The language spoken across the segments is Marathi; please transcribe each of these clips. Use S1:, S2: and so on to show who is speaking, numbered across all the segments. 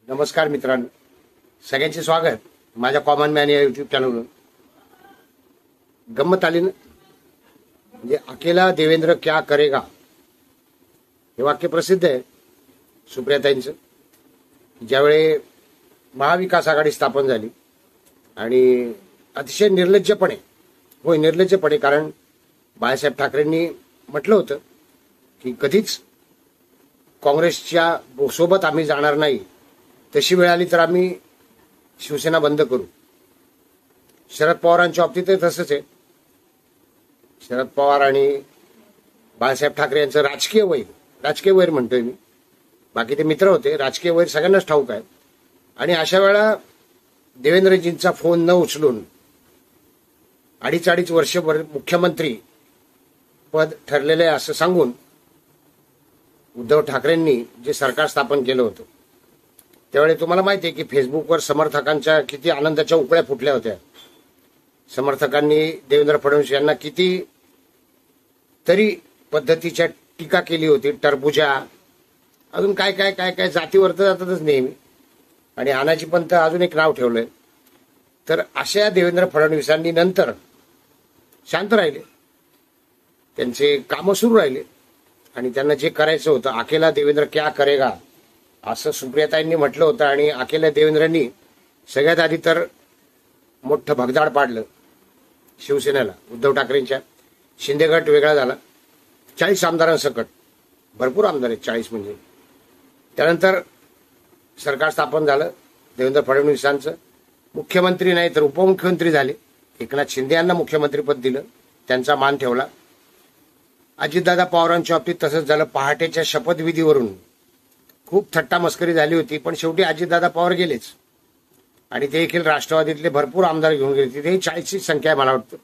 S1: नमस्कार मित्रांनो, सगळ्यांचे स्वागत माझ्या कॉमन मॅन या यूट्यूब चॅनलवर. गंमत आली ना, म्हणजे अकेला देवेंद्र क्या करेगा हे वाक्य प्रसिद्ध आहे सुप्रियाताईंचं. ज्यावेळी महाविकास आघाडी स्थापन झाली आणि अतिशय निर्लज्जपणे, होय निर्लज्जपणे, कारण बाळासाहेब ठाकरेंनी म्हटलं होतं की कधीच काँग्रेसच्या सोबत आम्ही जाणार नाही, तशी वेळ आली तर आम्ही शिवसेना बंद करू. शरद पवारांच्या बाबतीतही तसंच आहे. शरद पवार आणि बाळासाहेब ठाकरे यांचं राजकीय वैर म्हणतोय मी, बाकी ते मित्र होते. राजकीय वैर सगळ्यांनाच ठाऊक आहे. आणि अशा वेळा देवेंद्रजींचा फोन न उचलून अडीच वर्षभर मुख्यमंत्री पद ठरलेलं आहे असं सांगून उद्धव ठाकरेंनी जे सरकार स्थापन केलं होतं, त्यावेळी तुम्हाला माहिती आहे की फेसबुकवर समर्थकांच्या किती आनंदाच्या उकळ्या फुटल्या होत्या. समर्थकांनी देवेंद्र फडणवीस यांना किती तरी पद्धतीच्या टीका केली होती. टरबुजा, अजून काय काय काय काय जातीवर तर जातातच नेहमी, आणि अनाजी पंत अजून एक नाव ठेवलंय. तर अशा देवेंद्र फडणवीसांनी नंतर शांत राहिले, त्यांचे कामं सुरू राहिले आणि त्यांना जे करायचं होतं, अकेला देवेंद्र क्या करेगा असं सुप्रियाताईंनी म्हटलं होतं. आणि अकेल्या देवेंद्रांनी सगळ्यात आधी तर मोठं भगदाड पाडलं शिवसेनेला. उद्धव ठाकरेंच्या शिंदे गट वेगळा झाला, 40 आमदारांसकट, भरपूर आमदार आहेत 40 म्हणजे. त्यानंतर सरकार स्थापन झालं देवेंद्र फडणवीसांचं. मुख्यमंत्री नाही तर उपमुख्यमंत्री झाले. एकनाथ शिंदे यांना मुख्यमंत्रीपद दिलं, त्यांचा मान ठेवला. अजितदादा पवारांच्या बाबतीत तसंच झालं. पहाटेच्या शपथविधीवरून खूप थट्टा मस्करी झाली होती, पण शेवटी अजितदादा पवार गेलेच आणि ते देखील राष्ट्रवादीतले भरपूर आमदार घेऊन गेले. तिथेही 40ची संख्या आहे मला वाटतं.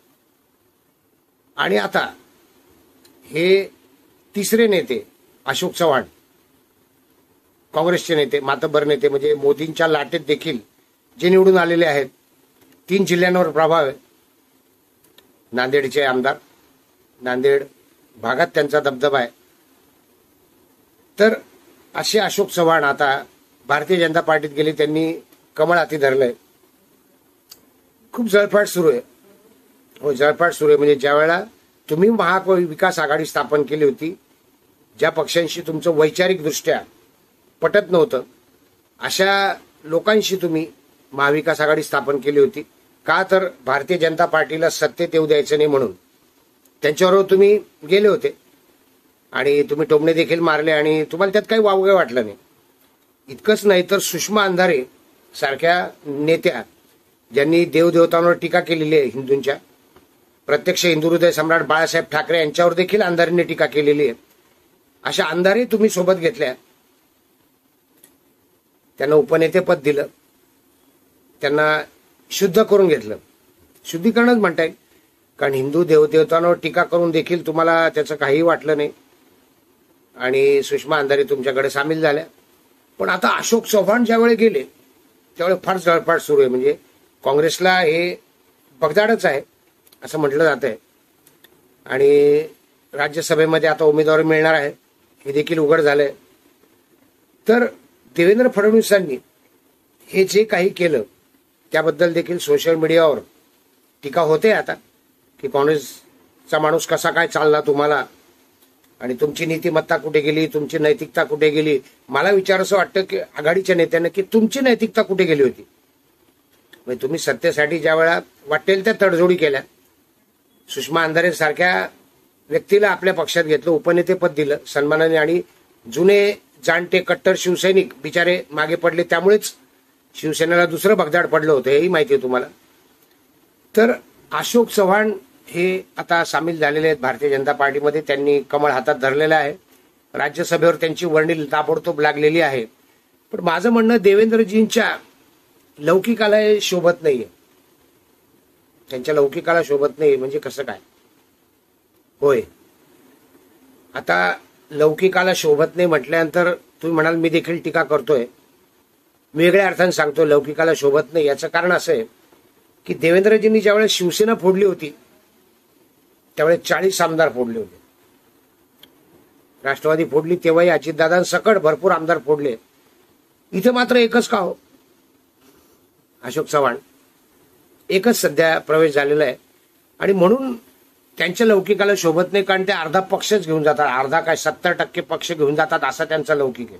S1: आणि आता हे तिसरे नेते अशोक चव्हाण, काँग्रेसचे नेते, मातब्बर नेते, म्हणजे मोदींच्या लाटेत देखील जे निवडून आलेले आहेत. 3 जिल्ह्यांवर प्रभाव आहे. नांदेडचे आमदार, नांदेड भागात त्यांचा दबदबा आहे. तर असे अशोक चव्हाण आता भारतीय जनता पार्टीत गेले. त्यांनी कमळ हाती धरलंय. खूप जळफाट सुरू आहे. हो, जळफाट सुरू आहे. म्हणजे ज्या वेळेला तुम्ही महाविकास आघाडी स्थापन केली होती, ज्या पक्षांशी तुमचं वैचारिक दृष्ट्या पटत नव्हतं, अशा लोकांशी तुम्ही महाविकास आघाडी स्थापन केली होती. का तर भारतीय जनता पार्टीला सत्तेत येऊ द्यायचं नाही म्हणून त्यांच्याबरोबर तुम्ही गेले होते आणि तुम्ही टोमणे देखील मारले आणि तुम्हाला त्यात काही वावगं वाटलं नाही. इतकंच नाही तर सुषमा अंधारे सारख्या नेत्या, ज्यांनी देवदेवतांवर टीका केलेली आहे हिंदूंच्या, प्रत्यक्ष हिंदू हृदय सम्राट बाळासाहेब ठाकरे यांच्यावर देखील अंधारेंनी टीका केलेली आहे, अशा अंधारे तुम्ही सोबत घेतल्या. त्यांना उपनेतेपद दिलं, त्यांना शुद्ध करून घेतलं. शुद्धीकरणच म्हणता येईल, कारण हिंदू देवदेवतांवर टीका करून देखील तुम्हाला त्याचं काहीही वाटलं नाही आणि सुषमा अंधारे तुमच्याकडे सामील झाल्या. पण आता अशोक चव्हाण ज्यावेळी गेले त्यावेळी फार जळफाट सुरू आहे. म्हणजे काँग्रेसला हे भगदाडच आहे असं म्हटलं जात आहे. आणि राज्यसभेमध्ये आता उमेदवारी मिळणार आहे हे देखील उघड झालंय. तर देवेंद्र फडणवीसांनी हे जे काही केलं त्याबद्दल देखील सोशल मीडियावर टीका होते आता, की काँग्रेसचा माणूस कसा काय चालला तुम्हाला, आणि तुमची नीतिमत्ता कुठे गेली, तुमची नैतिकता कुठे गेली. मला विचारायचं वाटतं की आघाडीच्या नेत्यांना की तुमची नैतिकता कुठे गेली होती. म्हणजे तुम्ही सत्तेसाठी ज्या वेळा वाटेल त्या तडजोडी केल्या, सुषमा अंधारे सारख्या व्यक्तीला आपल्या पक्षात घेतलं, उपनेतेपद दिलं सन्मानाने, आणि जुने जाणते कट्टर शिवसैनिक बिचारे मागे पडले. त्यामुळेच शिवसेनेला दुसरं भगदाड पडलं होतं, हेही माहिती आहे तुम्हाला. तर अशोक चव्हाण हे आता सामील झालेले आहेत भारतीय जनता पार्टीमध्ये. त्यांनी कमळ हातात धरलेलं आहे. राज्यसभेवर त्यांची वर्णी ताबडतोब लागलेली आहे. पण माझं म्हणणं, देवेंद्रजींच्या लौकिकाला हे शोभत नाहीये. त्यांच्या लौकिकाला शोभत नाही म्हणजे कसं काय? होय, आता लौकिकाला शोभत नाही म्हटल्यानंतर तुम्ही म्हणाल मी देखील टीका करतोय. वेगळ्या अर्थाने सांगतो लौकिकाला शोभत नाही. याचं कारण असं आहे की देवेंद्रजींनी ज्यावेळेस शिवसेना फोडली होती त्यावेळेस 40 आमदार फोडले होते. राष्ट्रवादी फोडली तेव्हाही अजितदादांसकट भरपूर आमदार फोडले. इथे मात्र एकच का हो, अशोक चव्हाण एकच सध्या प्रवेश झालेला आहे आणि म्हणून त्यांच्या लौकिकाला शोभत नाही, कारण ते अर्धा पक्षच घेऊन जातात, अर्धा काय 70% पक्ष घेऊन जातात, असा त्यांचा लौकिक आहे.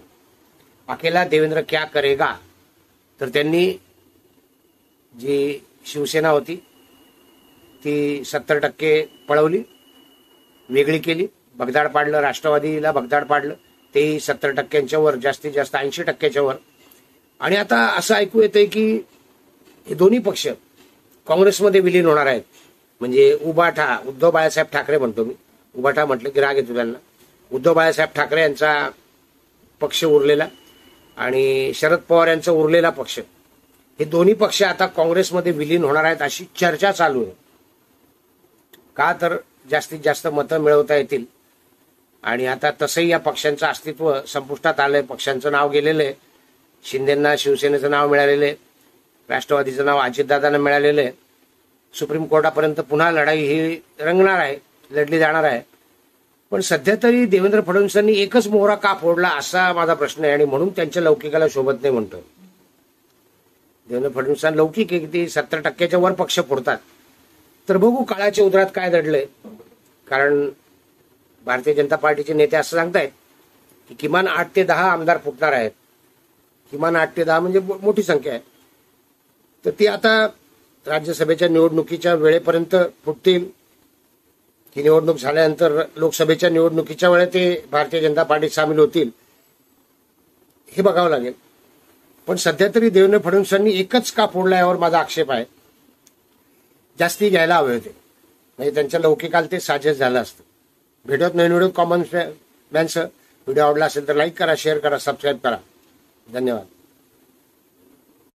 S1: अकेला देवेंद्र क्या करेगा. तर त्यांनी जी शिवसेना होती ती 70% पळवली, वेगळी केली, भगदाड पाडलं, राष्ट्रवादीला भगदाड पाडलं, तेही 70%च्या वर, जास्तीत जास्त 80%च्या वर. आणि आता असं ऐकू येतंय की हे दोन्ही पक्ष काँग्रेसमध्ये विलीन होणार आहेत. म्हणजे उबाठा, उद्धव बाळासाहेब ठाकरे म्हणतो मी, उबाठा म्हटलं की राग येतो त्यांना, उद्धव बाळासाहेब ठाकरे यांचा पक्ष उरलेला आणि शरद पवार यांचा उरलेला पक्ष, हे दोन्ही पक्ष आता काँग्रेसमध्ये विलीन होणार आहेत अशी चर्चा चालू आहे. का तर जास्तीत जास्त मतं मिळवता येतील. आणि आता तसंही या पक्षांचं अस्तित्व संपुष्टात आलंय, पक्षांचं नाव गेलेलं आहे. शिंदेंना शिवसेनेचं नाव मिळालेलं आहे, राष्ट्रवादीचं नाव अजितदादांना मिळालेलं आहे. सुप्रीम कोर्टापर्यंत पुन्हा लढाई ही रंगणार आहे, लढली जाणार आहे. पण सध्या तरी देवेंद्र फडणवीसांनी एकच मोहरा का फोडला असा माझा प्रश्न आहे आणि म्हणून त्यांच्या लौकिकाला शोभत नाही म्हणतो. देवेंद्र फडणवीसांना लौकिक आहे, ते 70%च्या वर पक्ष फोडतात. तर बघू काळाच्या उदरात काय दडलंय. कारण भारतीय जनता पार्टीचे नेते असं सांगतायत की किमान 8 ते 10 आमदार फुटणार आहेत. किमान 8 ते 10 म्हणजे मोठी संख्या आहे. तर ती आता राज्यसभेच्या निवडणुकीच्या वेळेपर्यंत फुटतील की निवडणूक झाल्यानंतर लोकसभेच्या निवडणुकीच्या वेळेत ते भारतीय जनता पार्टीत सामील होतील हे बघावं लागेल. पण सध्या तरी देवेंद्र फडणवीसांनी एकच का फोडला यावर माझा आक्षेप आहे. जास्ती घ्यायला हवे होते, म्हणजे त्यांच्या लौकिकाला ते साजेस झालं असतं. भेटत नवीन व्हिडिओ कॉमन मॅनचं. व्हिडिओ आवडला असेल तर लाईक करा, शेअर करा, सबस्क्राईब करा. धन्यवाद.